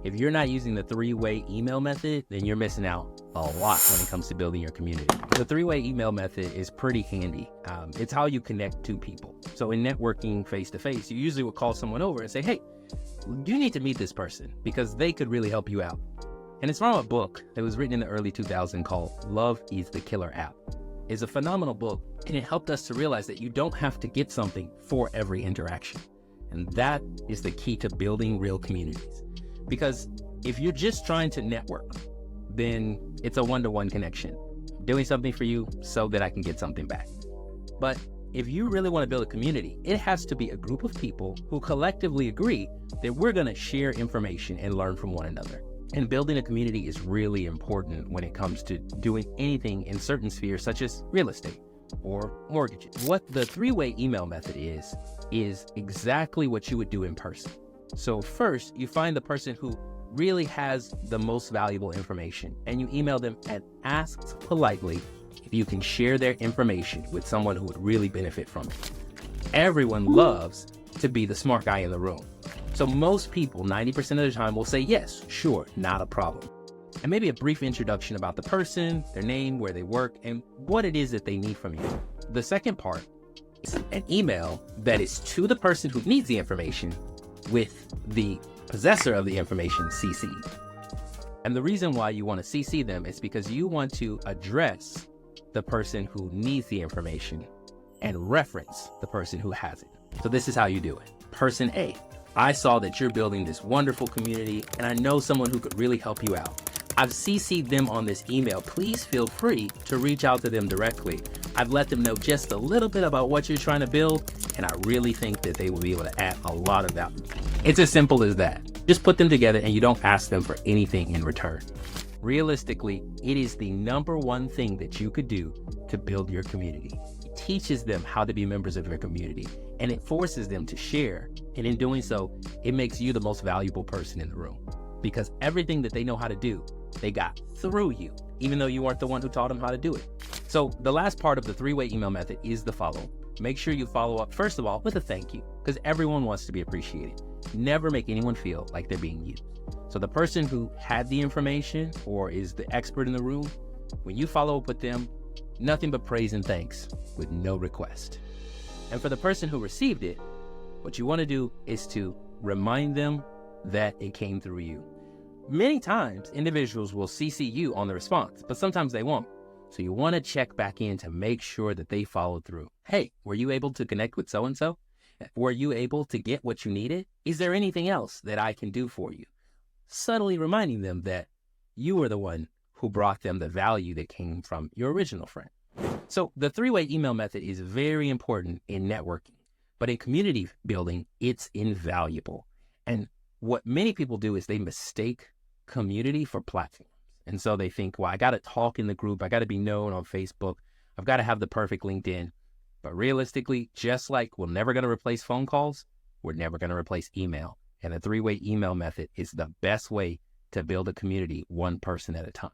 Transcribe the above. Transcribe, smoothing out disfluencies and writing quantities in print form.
If you're not using the three-way email method, then you're missing out a lot when it comes to building your community. The three-way email method is pretty handy. It's how you connect two people. So in networking face-to-face, you usually will call someone over and say, hey, you need to meet this person because they could really help you out. And it's from a book that was written in the early 2000s called Love is the Killer App. It's a phenomenal book, and it helped us to realize that you don't have to get something for every interaction. And that is the key to building real communities. Because if you're just trying to network, then it's a one-to-one connection. Doing something for you so that I can get something back. But if you really want to build a community, it has to be a group of people who collectively agree that we're going to share information and learn from one another. And building a community is really important when it comes to doing anything in certain spheres, such as real estate or mortgages. What the three-way email method is exactly what you would do in person. So first, you find the person who really has the most valuable information, and you email them and ask politely if you can share their information with someone who would really benefit from it. Everyone loves to be the smart guy in the room. So most people, 90% of the time, will say, yes, sure, not a problem. And maybe a brief introduction about the person, their name, where they work, and what it is that they need from you. The second part is an email that is to the person who needs the information with the possessor of the information CC'd. And the reason why you want to CC them is because you want to address the person who needs the information and reference the person who has it. So this is how you do it. Person A, I saw that you're building this wonderful community, and I know someone who could really help you out. I've CC'd them on this email. Please feel free to reach out to them directly. I've let them know just a little bit about what you're trying to build, and I really think that they will be able to add a lot of value. It's as simple as that. Just put them together and you don't ask them for anything in return. Realistically, it is the number one thing that you could do to build your community. It teaches them how to be members of your community, and it forces them to share. And in doing so, it makes you the most valuable person in the room, because everything that they know how to do, they got through you, even though you weren't the one who taught them how to do it. So the last part of the three-way email method is the following. Make sure you follow up, first of all, with a thank you, because everyone wants to be appreciated. Never make anyone feel like they're being used. So the person who had the information or is the expert in the room, when you follow up with them, nothing but praise and thanks with no request. And for the person who received it, what you want to do is to remind them that it came through you. Many times, individuals will CC you on the response, but sometimes they won't. So you want to check back in to make sure that they followed through. Hey, were you able to connect with so-and-so? Were you able to get what you needed? Is there anything else that I can do for you? Subtly reminding them that you were the one who brought them the value that came from your original friend. So the three-way email method is very important in networking, but in community building, it's invaluable. And what many people do is they mistake community for platforms. And so they think, well, I got to talk in the group. I got to be known on Facebook. I've got to have the perfect LinkedIn. But realistically, just like we're never going to replace phone calls, we're never going to replace email. And the three-way email method is the best way to build a community one person at a time.